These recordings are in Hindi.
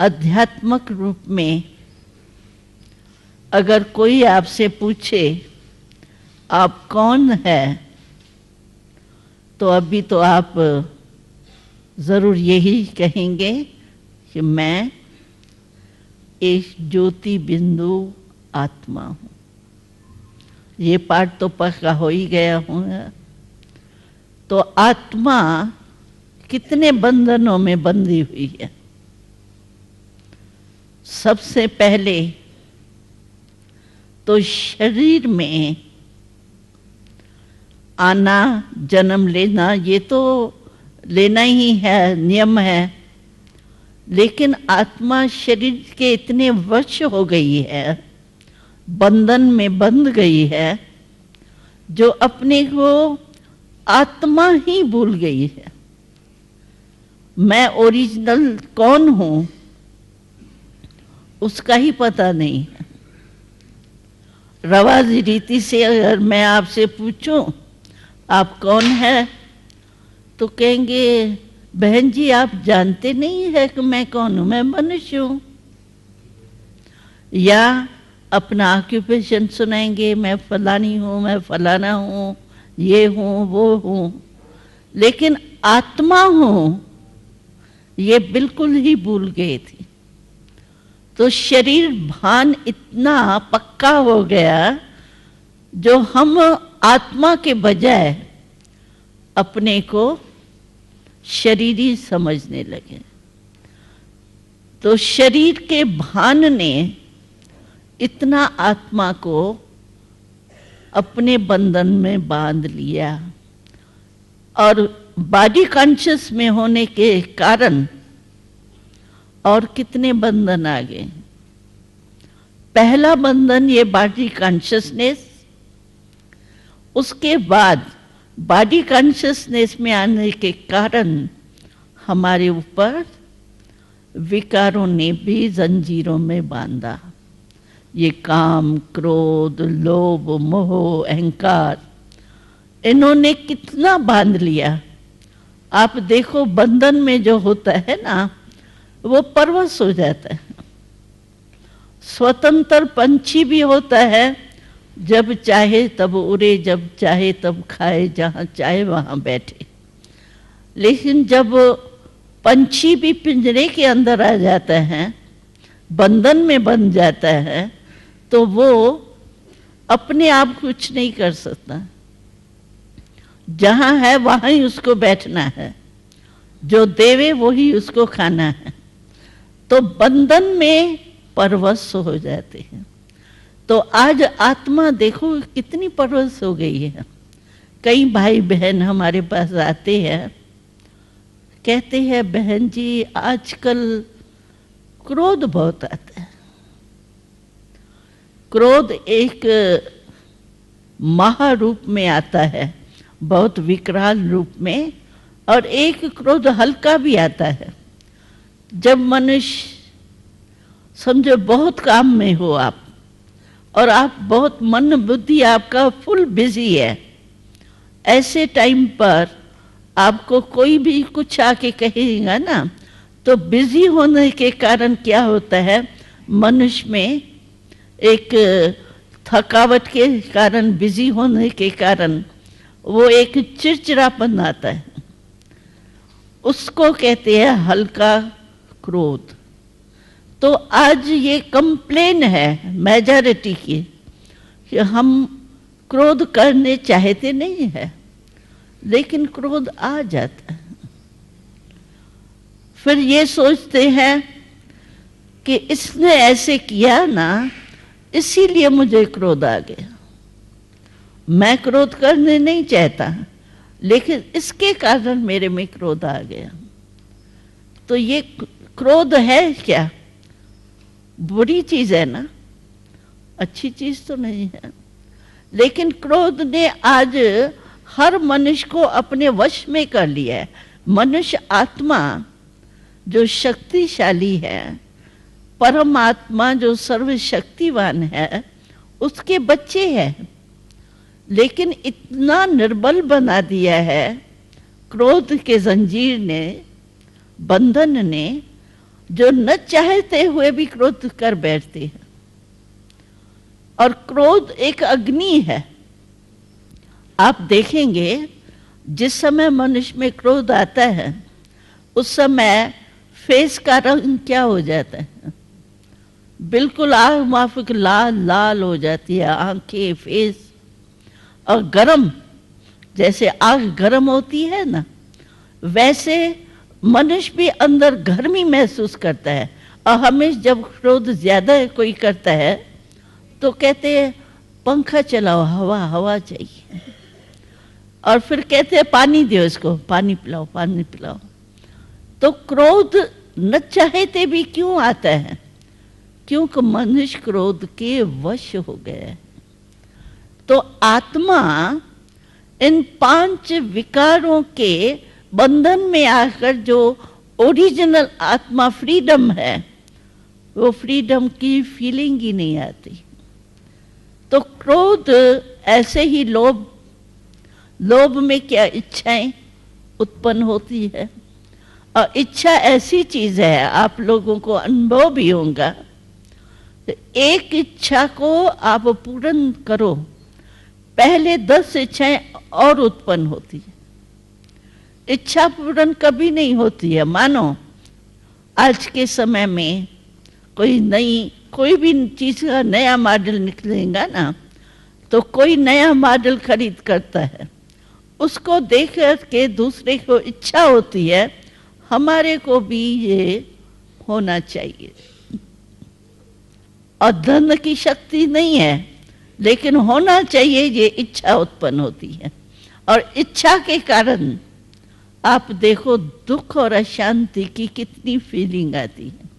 आध्यात्मक रूप में अगर कोई आपसे पूछे आप कौन है, तो अभी तो आप जरूर यही कहेंगे कि मैं एक ज्योति बिंदु आत्मा हूं। ये पाठ तो पक्का हो ही गया हूँ। तो आत्मा कितने बंधनों में बंधी हुई है। सबसे पहले तो शरीर में आना, जन्म लेना, ये तो लेना ही है, नियम है। लेकिन आत्मा शरीर के इतने वश हो गई है, बंधन में बंध गई है, जो अपने को आत्मा ही भूल गई है। मैं ओरिजिनल कौन हूं उसका ही पता नहीं है। रवाजी रीति से अगर मैं आपसे पूछूं आप कौन है, तो कहेंगे बहन जी आप जानते नहीं है कि मैं कौन हूं, मैं मनुष्य हूं। या अपना ऑक्यूपेशन सुनाएंगे, मैं फलानी हूं, मैं फलाना हूं, ये हूं, वो हूं। लेकिन आत्मा हूं ये बिल्कुल ही भूल गए थे। तो शरीर भान इतना पक्का हो गया, जो हम आत्मा के बजाय अपने को शरीरी समझने लगे। तो शरीर के भान ने इतना आत्मा को अपने बंधन में बांध लिया, और बॉडी कॉन्शियस में होने के कारण और कितने बंधन आ गए। पहला बंधन ये बॉडी कॉन्शियसनेस, उसके बाद बॉडी कॉन्शियसनेस में आने के कारण हमारे ऊपर विकारों ने भी जंजीरों में बांधा। ये काम, क्रोध, लोभ, मोह, अहंकार, इन्होंने कितना बांध लिया। आप देखो बंधन में जो होता है ना, वो परवश हो जाता है। स्वतंत्र पंछी भी होता है, जब चाहे तब उड़े, जब चाहे तब खाए, जहां चाहे वहां बैठे। लेकिन जब पंछी भी पिंजरे के अंदर आ जाता है, बंधन में बंध जाता है, तो वो अपने आप कुछ नहीं कर सकता। जहां है वहां ही उसको बैठना है, जो देवे वही उसको खाना है। तो बंधन में परवश हो जाते हैं। तो आज आत्मा देखो कितनी परवश हो गई है। कई भाई बहन हमारे पास आते हैं, कहते हैं बहन जी आजकल क्रोध बहुत आता है। क्रोध एक महारूप में आता है, बहुत विकराल रूप में, और एक क्रोध हल्का भी आता है। जब मनुष्य समझो बहुत काम में हो आप, और आप बहुत मन बुद्धि आपका फुल बिजी है, ऐसे टाइम पर आपको कोई भी कुछ आके कहेगा ना, तो बिजी होने के कारण क्या होता है, मनुष्य में एक थकावट के कारण, बिजी होने के कारण वो एक चिड़चिड़ापन आता है। उसको कहते हैं हल्का क्रोध। तो आज ये कंप्लेन है मेजॉरिटी की कि हम क्रोध करने चाहते नहीं है, लेकिन क्रोध आ जाता है। फिर ये सोचते हैं कि इसने ऐसे किया ना, इसीलिए मुझे क्रोध आ गया। मैं क्रोध करने नहीं चाहता, लेकिन इसके कारण मेरे में क्रोध आ गया। तो ये क्रोध है क्या? बुरी चीज है ना, अच्छी चीज तो नहीं है। लेकिन क्रोध ने आज हर मनुष्य को अपने वश में कर लिया है। मनुष्य आत्मा जो शक्तिशाली है, परमात्मा जो सर्वशक्तिवान है, उसके बच्चे हैं। लेकिन इतना निर्बल बना दिया है क्रोध के जंजीर ने, बंधन ने, जो न चाहते हुए भी क्रोध कर बैठते हैं। और क्रोध एक अग्नि है। आप देखेंगे जिस समय मनुष्य में क्रोध आता है उस समय फेस का रंग क्या हो जाता है, बिल्कुल आग माफिक लाल लाल हो जाती है, आंखें, फेस। और गरम, जैसे आग गरम होती है ना, वैसे मनुष्य भी अंदर गर्मी महसूस करता है। और हमें जब क्रोध ज्यादा कोई करता है तो कहते हैं पंखा चलाओ, हवा हवा चाहिए। और फिर कहते हैं पानी दो इसको, पानी पिलाओ, पानी पिलाओ। तो क्रोध न चाहते भी क्यों आता है? क्योंकि मनुष्य क्रोध के वश हो गया है। तो आत्मा इन 5 विकारों के बंधन में आकर जो ओरिजिनल आत्मा फ्रीडम है, वो फ्रीडम की फीलिंग ही नहीं आती। तो क्रोध ऐसे ही लोभ, लोभ में क्या इच्छाएं उत्पन्न होती है। और इच्छा ऐसी चीज है, आप लोगों को अनुभव भी होगा, एक इच्छा को आप पूर्ण करो, पहले 10 इच्छाएं और उत्पन्न होती है। इच्छा पूर्ण कभी नहीं होती है। मानो आज के समय में कोई भी चीज का नया मॉडल निकलेगा ना, तो कोई नया मॉडल खरीद करता है, उसको देख के दूसरे को इच्छा होती है हमारे को भी ये होना चाहिए। और धन की शक्ति नहीं है, लेकिन होना चाहिए, ये इच्छा उत्पन्न होती है। और इच्छा के कारण आप देखो दुख और अशांति की कितनी फीलिंग आती है।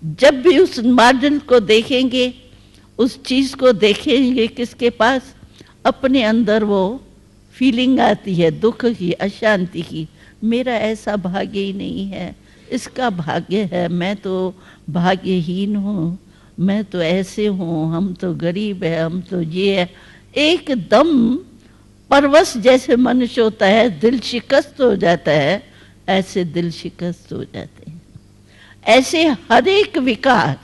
जब भी उस मॉडल को देखेंगे, उस चीज को देखेंगे, किसके पास अपने अंदर वो फीलिंग आती है दुख की, अशांति की। मेरा ऐसा भाग्य ही नहीं है, इसका भाग्य है, मैं तो भाग्यहीन हूँ, मैं तो ऐसे हूँ, हम तो गरीब है, हम तो ये है। एकदम परवश जैसे मनुष्य होता है, दिल शिकस्त हो जाता है, ऐसे दिल शिकस्त हो जाते हैं। ऐसे हर एक विकार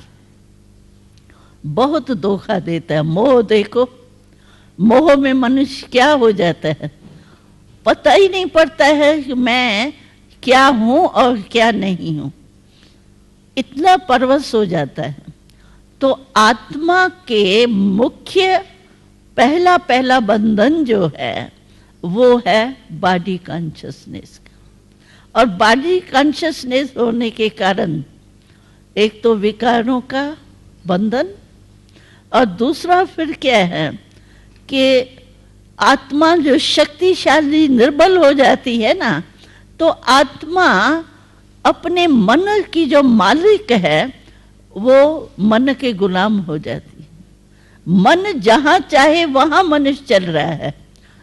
बहुत धोखा देता है। मोह देखो, मोह में मनुष्य क्या हो जाता है, पता ही नहीं पड़ता है कि मैं क्या हूं और क्या नहीं हूं, इतना परवश हो जाता है। तो आत्मा के मुख्य पहला बंधन जो है वो है बॉडी कॉन्शियसनेस का। और बॉडी कॉन्शियसनेस होने के कारण एक तो विकारों का बंधन, और दूसरा फिर क्या है कि आत्मा जो शक्तिशाली निर्बल हो जाती है ना, तो आत्मा अपने मन की जो मालिक है वो मन के गुलाम हो जाती है। मन जहां चाहे वहां मनुष्य चल रहा है।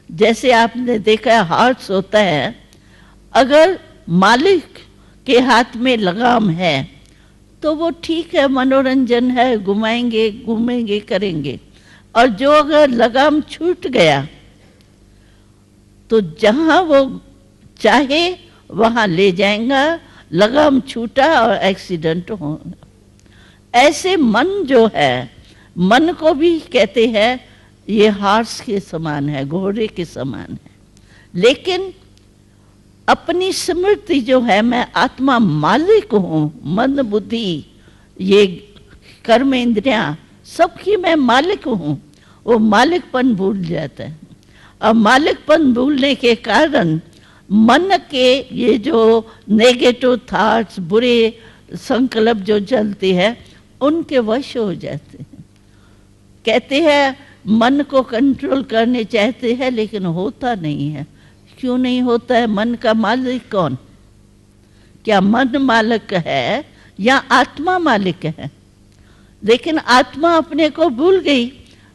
जैसे आपने देखा है हार्स होता है, अगर मालिक के हाथ में लगाम है तो वो ठीक है, मनोरंजन है, घुमाएंगे, घूमेंगे, करेंगे। और जो अगर लगाम छूट गया तो जहां वो चाहे वहां ले जाएगा, लगाम छूटा और एक्सीडेंट होगा। ऐसे मन जो है, मन को भी कहते हैं ये हार्स के समान है, घोड़े के समान है। लेकिन अपनी स्मृति जो है, मैं आत्मा मालिक हूं, मन बुद्धि ये कर्म इंद्रियां सबकी मैं मालिक हूं, वो मालिकपन भूल जाता है। और मालिकपन भूलने के कारण मन के ये जो नेगेटिव थॉट्स, बुरे संकल्प जो चलते हैं, उनके वश हो जाते हैं। कहते हैं मन को कंट्रोल करने चाहते हैं, लेकिन होता नहीं है। क्यों नहीं होता है? मन का मालिक कौन? क्या मन मालिक है या आत्मा मालिक है? लेकिन आत्मा अपने को भूल गई,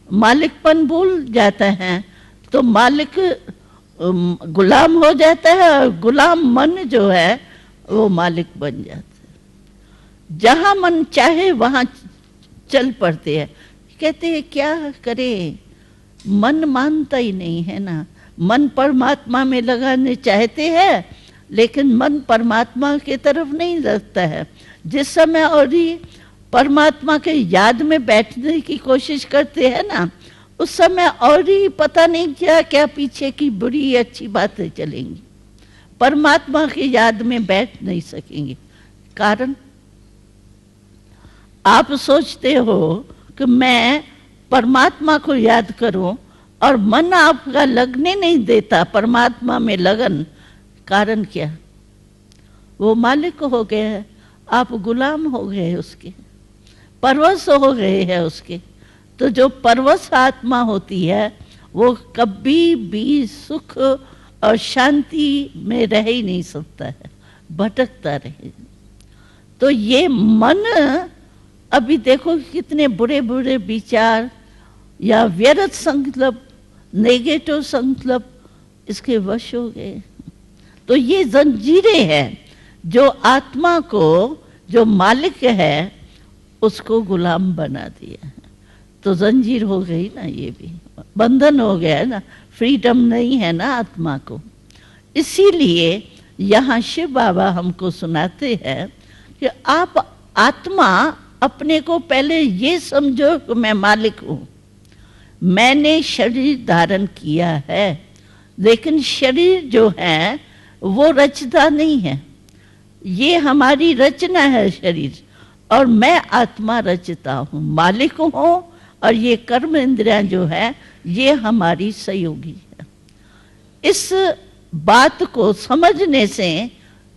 मालिकपन भूल जाता है, तो मालिक गुलाम हो जाता है, और गुलाम मन जो है वो मालिक बन जाता है। जहां मन चाहे वहां चल पड़ते हैं। कहते हैं क्या करे, मन मानता ही नहीं है ना। मन परमात्मा में लगाने चाहते हैं, लेकिन मन परमात्मा की तरफ नहीं लगता है। जिस समय और ही परमात्मा के याद में बैठने की कोशिश करते हैं ना, उस समय और ही पता नहीं क्या क्या पीछे की बुरी अच्छी बातें चलेंगी, परमात्मा की याद में बैठ नहीं सकेंगे। कारण आप सोचते हो कि मैं परमात्मा को याद करूं और मन आपका लगने नहीं देता परमात्मा में लगन। कारण क्या? वो मालिक हो गए हैं, आप गुलाम हो गए उसके, परवश हो गए हैं उसके। तो जो परवश आत्मा होती है वो कभी भी सुख और शांति में रह ही नहीं सकता है, भटकता रहे। तो ये मन अभी देखो कितने बुरे बुरे विचार या व्यर्थ संकल्प, नेगेटिव संकल्प इसके वश हो गए। तो ये जंजीरें हैं जो आत्मा को, जो मालिक है उसको गुलाम बना दिया है। तो जंजीर हो गई ना, ये भी बंधन हो गया है ना, फ्रीडम नहीं है ना आत्मा को। इसीलिए यहाँ शिव बाबा हमको सुनाते हैं कि आप आत्मा अपने को पहले ये समझो कि मैं मालिक हूं, मैंने शरीर धारण किया है, लेकिन शरीर जो है वो रचता नहीं है, ये हमारी रचना है शरीर, और मैं आत्मा रचता हूँ, मालिक हूँ। और ये कर्म इंद्रियां जो है ये हमारी सहयोगी है। इस बात को समझने से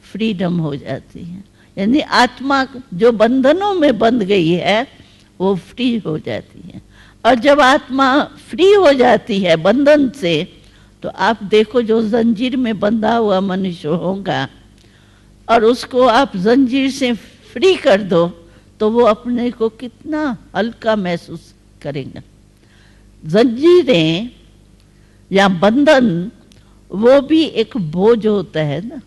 फ्रीडम हो जाती है, यानी आत्मा जो बंधनों में बंध गई है वो फ्री हो जाती है। और जब आत्मा फ्री हो जाती है बंधन से, तो आप देखो जो जंजीर में बंधा हुआ मनुष्य होगा और उसको आप जंजीर से फ्री कर दो तो वो अपने को कितना हल्का महसूस करेंगे। जंजीरें या बंधन वो भी एक बोझ होता है ना,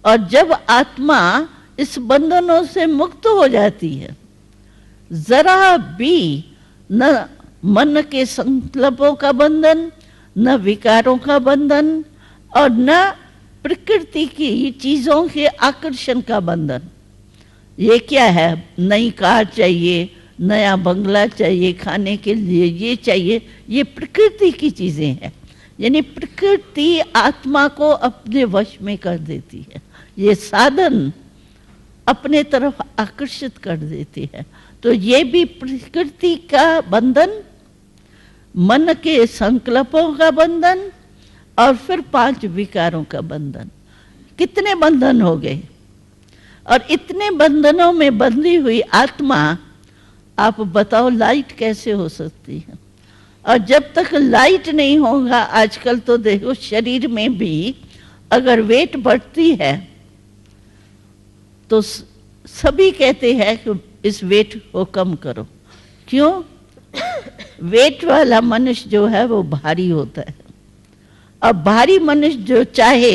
और जब आत्मा इस बंधनों से मुक्त हो जाती है, जरा भी न मन के संकल्पों का बंधन, न विकारों का बंधन, और न प्रकृति की चीजों के आकर्षण का बंधन। ये क्या है? नई कार चाहिए, नया बंगला चाहिए, खाने के लिए ये चाहिए, ये प्रकृति की चीजें हैं। यानी प्रकृति आत्मा को अपने वश में कर देती है, ये साधन अपने तरफ आकर्षित कर देती है। तो ये भी प्रकृति का बंधन, मन के संकल्पों का बंधन, और फिर 5 विकारों का बंधन। कितने बंधन हो गए? और इतने बंधनों में बंधी हुई आत्मा, आप बताओ लाइट कैसे हो सकती है? और जब तक लाइट नहीं होगा, आजकल तो देखो शरीर में भी अगर वेट बढ़ती है तो सभी कहते हैं कि इस वेट को कम करो। क्यों? वेट वाला मनुष्य जो है वो भारी होता है, और भारी मनुष्य जो चाहे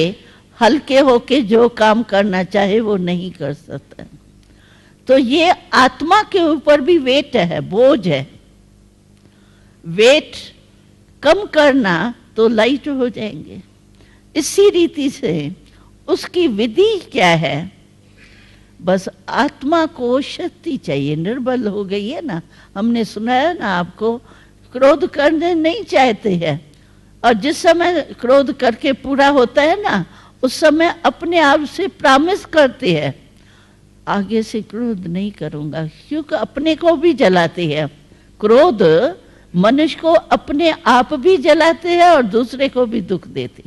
हल्के होके जो काम करना चाहे वो नहीं कर सकता। तो ये आत्मा के ऊपर भी वेट है, बोझ है। वेट कम करना तो लाइट हो जाएंगे। इसी रीति से उसकी विधि क्या है? बस आत्मा को शक्ति चाहिए। निर्बल हो गई है ना, हमने सुनाया ना आपको, क्रोध करने नहीं चाहते हैं, और जिस समय क्रोध करके पूरा होता है ना, उस समय अपने आप से प्रॉमिस करते हैं आगे से क्रोध नहीं करूंगा, क्योंकि अपने को भी जलाते हैं। क्रोध मनुष्य को अपने आप भी जलाते हैं और दूसरे को भी दुख देते।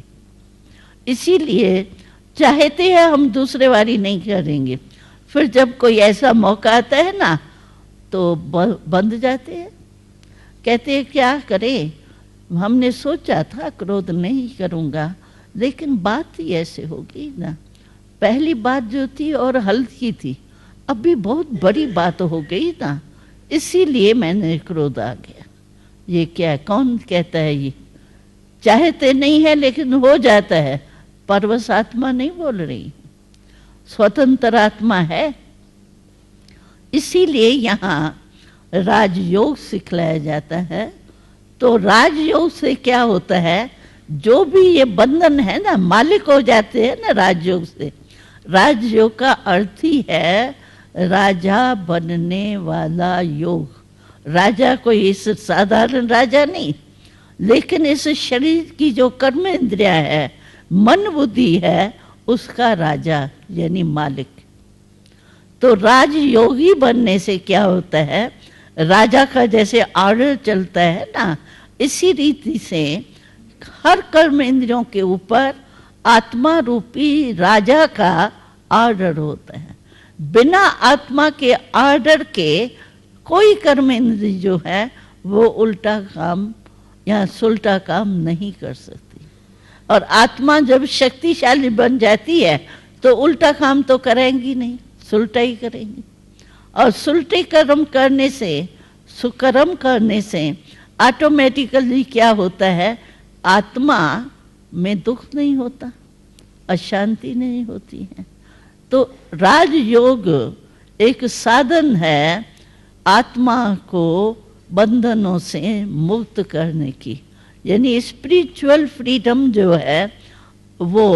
इसीलिए चाहते हैं हम दूसरे वाली नहीं करेंगे, फिर जब कोई ऐसा मौका आता है ना तो बंद जाते हैं। कहते हैं क्या करें, हमने सोचा था क्रोध नहीं करूंगा, लेकिन बात ही ऐसे होगी ना। पहली बात जो थी और हल्की थी, अभी बहुत बड़ी बात हो गई ना, इसीलिए मैंने क्रोध आ गया। ये क्या है? कौन कहता है? ये चाहते नहीं है लेकिन हो जाता है। परवश आत्मा नहीं बोल रही, स्वतंत्र आत्मा है। इसीलिए यहाँ राजयोग सिखलाया जाता है। तो राजयोग से क्या होता है जो भी ये बंधन है ना, मालिक हो जाते हैं ना राजयोग से। राजयोग का अर्थ ही है राजा बनने वाला योग। राजा कोई इस साधारण राजा नहीं, लेकिन इस शरीर की जो कर्म इंद्रिया है, मन बुद्धि है, उसका राजा यानी मालिक। तो राजयोगी बनने से क्या होता है, राजा का जैसे ऑर्डर चलता है ना, इसी रीति से हर कर्म इंद्रियों के ऊपर आत्मा रूपी राजा का ऑर्डर होता है। बिना आत्मा के ऑर्डर के कोई कर्म इंद्रिय जो है वो उल्टा काम या सुलटा काम नहीं कर सकती। और आत्मा जब शक्तिशाली बन जाती है तो उल्टा काम तो करेंगी नहीं, सुलटा ही करेंगी। और सुलटे कर्म करने से, सुकर्म करने से ऑटोमेटिकली क्या होता है, आत्मा में दुख नहीं होता, अशांति नहीं होती है। तो राजयोग एक साधन है आत्मा को बंधनों से मुक्त करने की, यानी स्पिरिचुअल फ्रीडम जो है वो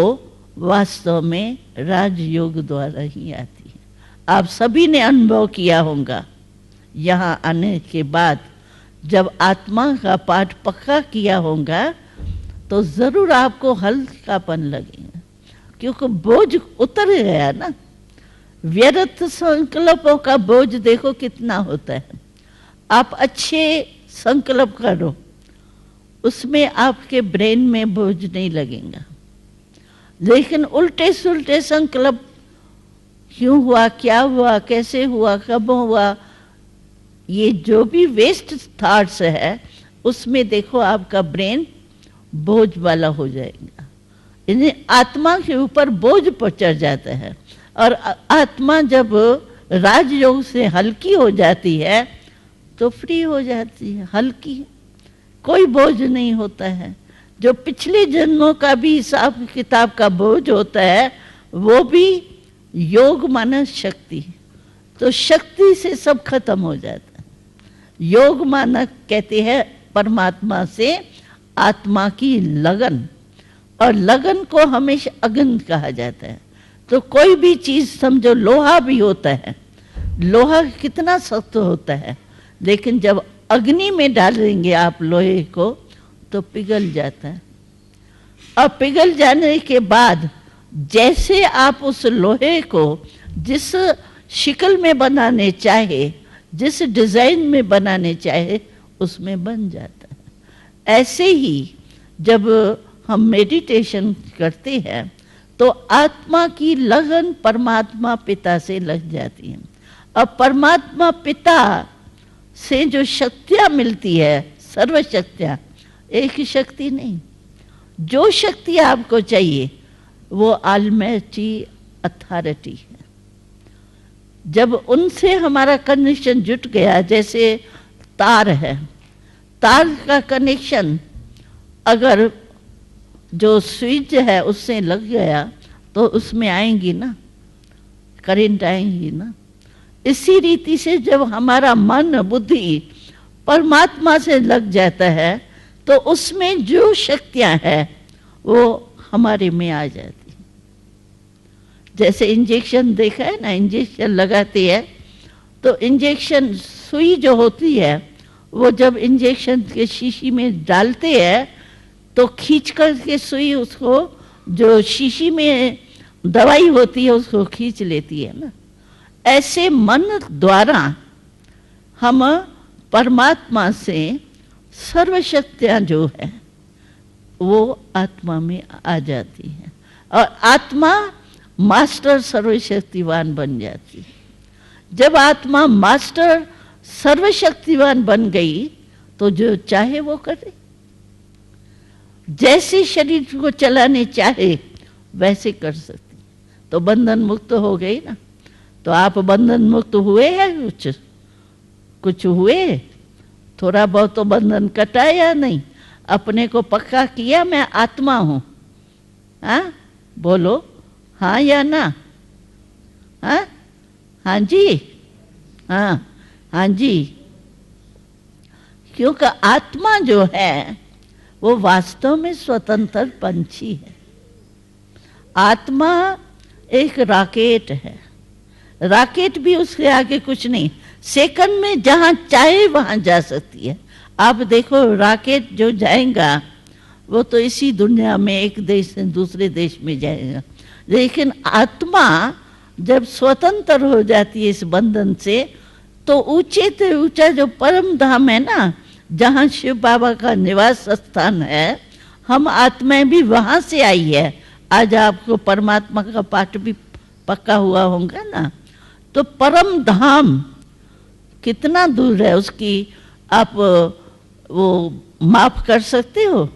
वास्तव में राजयोग द्वारा ही आती है। आप सभी ने अनुभव किया होगा यहाँ आने के बाद, जब आत्मा का पाठ पक्का किया होगा तो जरूर आपको हल्कापन लगेगा, क्योंकि बोझ उतर गया ना। व्यर्थ संकल्पों का बोझ देखो कितना होता है। आप अच्छे संकल्प करो, उसमें आपके ब्रेन में बोझ नहीं लगेगा। लेकिन उल्टे सुलटे संकल्प, क्यों हुआ, क्या हुआ, कैसे हुआ, कब हुआ, ये जो भी वेस्ट थॉट्स है, उसमें देखो आपका ब्रेन बोझ वाला हो जाएगा। इन्हें आत्मा के ऊपर बोझ पर चढ़ जाता है। और आत्मा जब राजयोग से हल्की हो जाती है तो फ्री हो जाती है, हल्की, कोई बोझ नहीं होता है। जो पिछले जन्मों का भी हिसाब किताब का बोझ होता है वो भी योग माना शक्ति, तो शक्ति से सब खत्म हो जाता है। योग माना कहते हैं परमात्मा से आत्मा की लगन, और लगन को हमेशा अग्नि कहा जाता है। तो कोई भी चीज समझो, लोहा भी होता है, लोहा कितना सख्त होता है, लेकिन जब अग्नि में डालेंगे आप लोहे को तो पिघल जाता है। और पिघल जाने के बाद जैसे आप उस लोहे को जिस शिकल में बनाने चाहे, जिस डिजाइन में बनाने चाहे, उसमें बन जाता है। ऐसे ही जब हम मेडिटेशन करते हैं तो आत्मा की लगन परमात्मा पिता से लग जाती है। और परमात्मा पिता से जो शक्तियां मिलती है, सर्व शक्तियां, एक ही शक्ति नहीं, जो शक्ति आपको चाहिए वो ऑलमाइटी अथॉरिटी है। जब उनसे हमारा कनेक्शन जुट गया, जैसे तार है, तार का कनेक्शन अगर जो स्विच है उससे लग गया तो उसमें आएंगी ना, करंट आएंगी ना। इसी रीति से जब हमारा मन बुद्धि परमात्मा से लग जाता है तो उसमें जो शक्तियां हैं वो हमारे में आ जाती है। जैसे इंजेक्शन देखा है ना, इंजेक्शन लगाते हैं तो इंजेक्शन सुई जो होती है वो जब इंजेक्शन के शीशी में डालते हैं तो खींच कर के सुई उसको, जो शीशी में दवाई होती है उसको खींच लेती है ना। ऐसे मन द्वारा हम परमात्मा से सर्वशक्तियां जो है वो आत्मा में आ जाती है, और आत्मा मास्टर सर्वशक्तिवान बन जाती है। जब आत्मा मास्टर सर्वशक्तिवान बन गई तो जो चाहे वो करे, जैसे शरीर को चलाने चाहे वैसे कर सकती। तो बंधन मुक्त हो गई ना। तो आप बंधन मुक्त हुए हैं, कुछ हुए, थोड़ा बहुत तो बंधन कटा या नहीं, अपने को पक्का किया मैं आत्मा हूं। हाँ बोलो, हाँ या ना? हाँ, हाँ जी, हाँ, हाँ जी। क्योंकि आत्मा जो है वो वास्तव में स्वतंत्र पंछी है। आत्मा एक रॉकेट है, रॉकेट भी उसके आगे कुछ नहीं, सेकंड में जहां चाहे वहां जा सकती है। आप देखो रॉकेट जो जाएगा वो तो इसी दुनिया में एक देश से दूसरे देश में जाएगा, लेकिन आत्मा जब स्वतंत्र हो जाती है इस बंधन से, तो ऊंचे से ऊंचा जो परम धाम है ना, जहाँ शिव बाबा का निवास स्थान है, हम आत्माएं भी वहां से आई है। आज आपको परमात्मा का पाठ भी पक्का हुआ होगा ना। तो परम धाम कितना दूर है उसकी आप वो माफ कर सकते हो?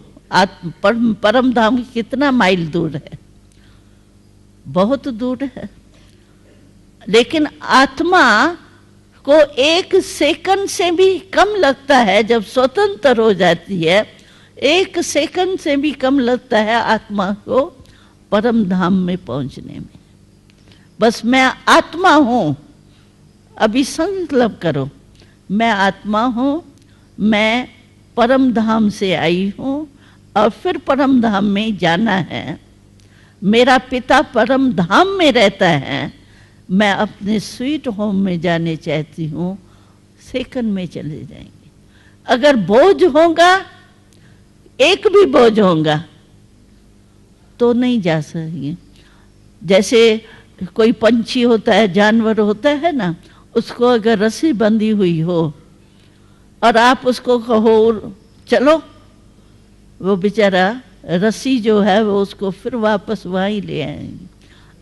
परम धाम कितना माइल दूर है? बहुत दूर है। लेकिन आत्मा को एक सेकंड से भी कम लगता है जब स्वतंत्र हो जाती है, एक सेकंड से भी कम लगता है आत्मा को परम धाम में पहुंचने में। बस मैं आत्मा हूं, अभी संकल्प करो, मैं आत्मा हूं, मैं परम धाम से आई हूं और फिर परम धाम में जाना है। मेरा पिता परम धाम में रहता है, मैं अपने स्वीट होम में जाने चाहती हूँ, सेकंड में चले जाएंगे। अगर बोझ होगा, एक भी बोझ होगा तो नहीं जा सकेंगे। जैसे कोई पंछी होता है, जानवर होता है ना, उसको अगर रस्सी बंधी हुई हो और आप उसको कहो चलो, वो बेचारा रस्सी जो है वो उसको फिर वापस वहाँ ही ले आएंगे,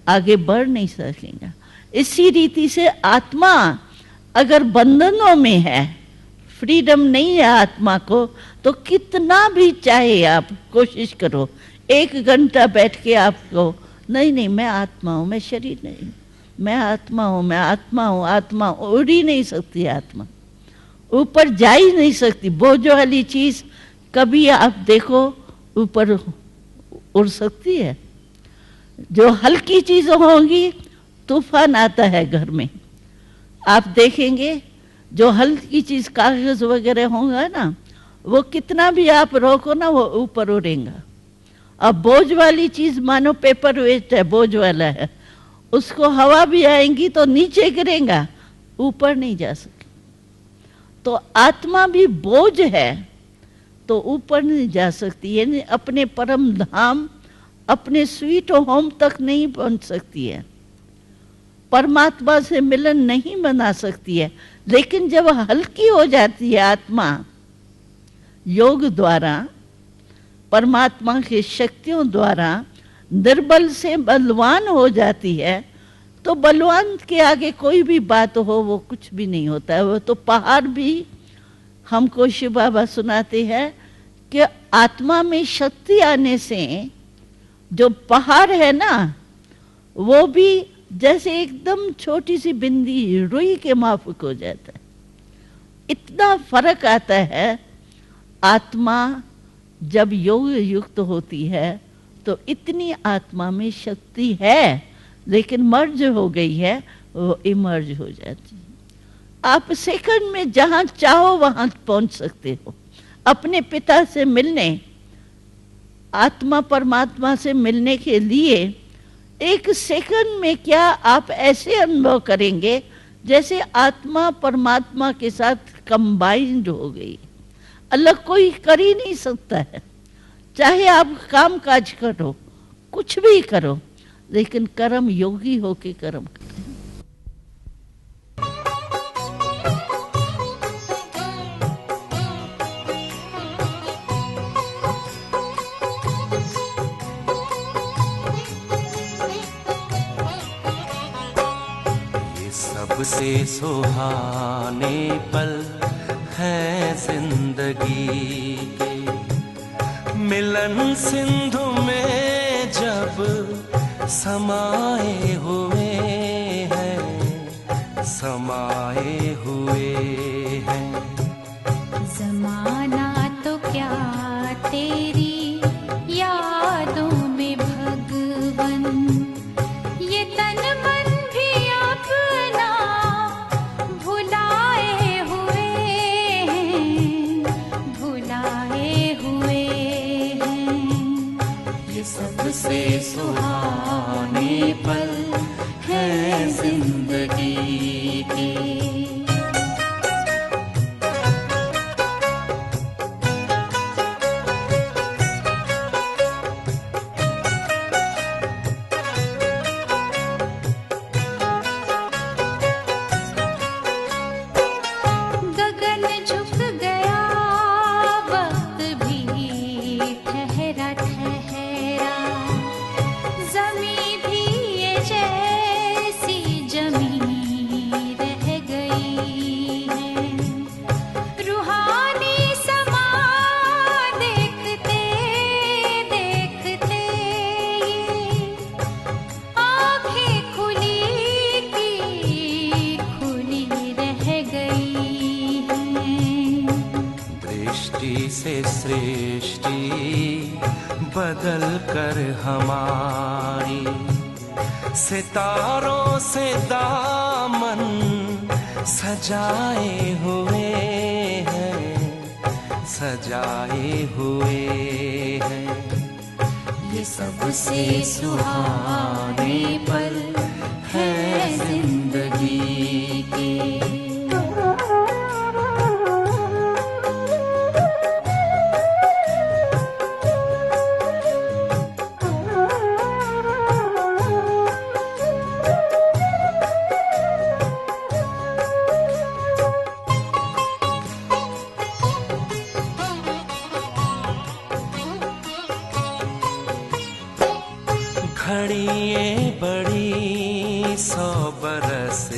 आगे बढ़ नहीं सकेगा। इसी रीति से आत्मा अगर बंधनों में है, फ्रीडम नहीं है आत्मा को, तो कितना भी चाहे आप कोशिश करो, 1 घंटा बैठ के आपको नहीं मैं आत्मा हूँ, मैं शरीर नहीं, मैं आत्मा हूँ, मैं आत्मा हूँ, आत्मा उड़ ही नहीं सकती, आत्मा ऊपर जा ही नहीं सकती। बोझ वाली चीज कभी आप देखो ऊपर उड़ सकती है? जो हल्की चीजें होंगी, तूफान आता है घर में, आप देखेंगे जो हल्की चीज कागज वगैरह होगा ना, वो कितना भी आप रोको ना, वो ऊपर उड़ेगा। अब बोझ वाली चीज मानो पेपर वेट है, बोझ वाला है, उसको हवा भी आएंगी तो नीचे गिरेगा, ऊपर नहीं जा सके। तो आत्मा भी बोझ है तो ऊपर नहीं जा सकती, यानी अपने परम धाम, अपने स्वीट होम तक नहीं पहुंच सकती है, परमात्मा से मिलन नहीं बना सकती है। लेकिन जब हल्की हो जाती है आत्मा योग द्वारा, परमात्मा की शक्तियों द्वारा निर्बल से बलवान हो जाती है, तो बलवान के आगे कोई भी बात हो वो कुछ भी नहीं होता है। वो तो पहाड़ भी, हमको शिव बाबा सुनाते हैं कि आत्मा में शक्ति आने से जो पहाड़ है ना, वो भी जैसे एकदम छोटी सी बिंदी रुई के माफिक हो जाता है। इतना फर्क आता है। आत्मा जब योग युक्त होती है तो इतनी आत्मा में शक्ति है, लेकिन मर्ज हो गई है, वो इमर्ज हो जाती है। आप सेकंड में जहां चाहो वहां पहुंच सकते हो। अपने पिता से मिलने, आत्मा परमात्मा से मिलने के लिए 1 सेकंड में क्या आप ऐसे अनुभव करेंगे जैसे आत्मा परमात्मा के साथ कंबाइंड हो गई। अलग कोई कर ही नहीं सकता है। चाहे आप काम काज करो, कुछ भी करो, लेकिन कर्म योगी होके कर्म करें। ये सबसे सुहाने पल है जिंदगी के, मिलन सिंधु में जब समाए हुए हैं, समाए हुए हैं। ज़माना तो क्या तेरी यादों में भगवन, ये तन मन भी अपना भुलाए हुए हैं, भुलाए हुए पल है जिंदगी के। गगन झुक गया वक्त भी ठहरा ठहरा, जमी भी ये जैसी जमी रह गई है। रूहानी समा देखते देखते ये आंखें खुली की खुली रह गई हैं। दृष्टि से सृष्टि बदल कर हमारी, सितारों से दामन सजाए हुए हैं, सजाए हुए हैं। ये सबसे सुहाने पल है जिंदगी के। घड़िए बड़ी 100 बरस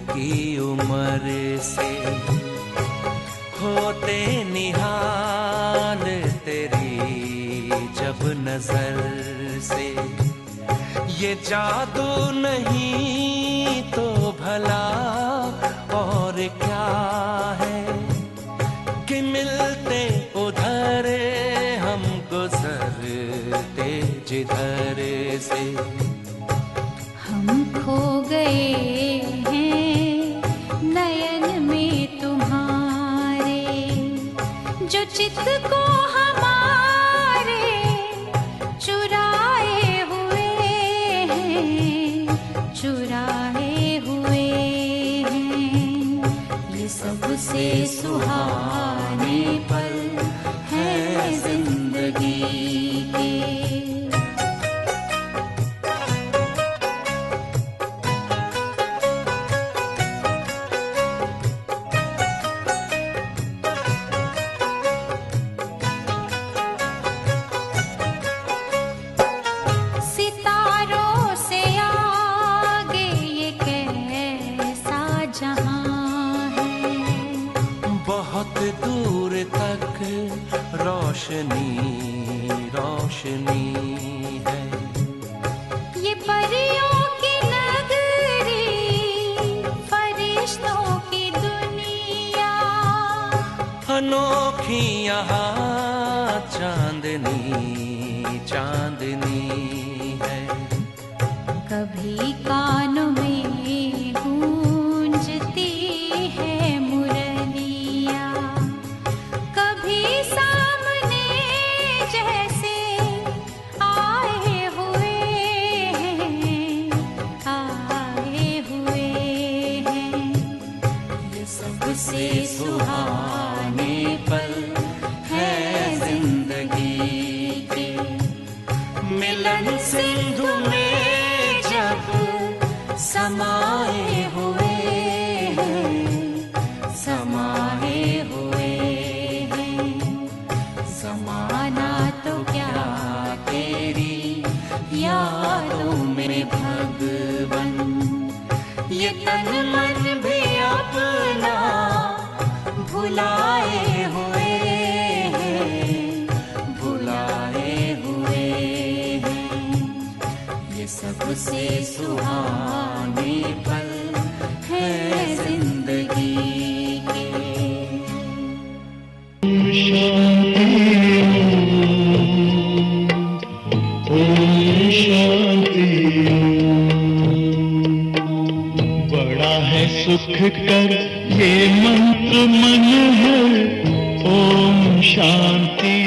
की उम्र से, होते निहाल तेरी जब नजर से। ये जादू नहीं तो भला और क्या है, कि मिलते उधर हम गुजरते जिधर से। हम खो गए हैं नयन में तुम्हारे, जो चित को हमारे चुराए हुए हैं, चुराए हुए हैं। ये सबसे सुहाने पल है जिंदगी के। सितारों से आगे ये कैसा जहां है, बहुत दूर तक रोशनी रोशनी है। ये परियों की नगरी, फरिश्तों की दुनिया, अनोखी यहाँ चांदनी चांदनी है। कभी कानों में गूंजती है मुरलिया, कभी सामने जैसे आए हुए हैं, आए हुए हैं। ये सबसे सुहाने पल है जिंदगी के। मिलन सिंधु में जब समाए हुए हैं, समाए हुए हैं। समाना तो क्या तेरी यादों में भगवन, ये तन मन भी अपना भुलाए हुए हैं, भुलाए हुए हैं। ये सबसे सुहाने पल है जिंदगी के। बड़ा है सुख कर ये मंत्र मन है, ओम शांति।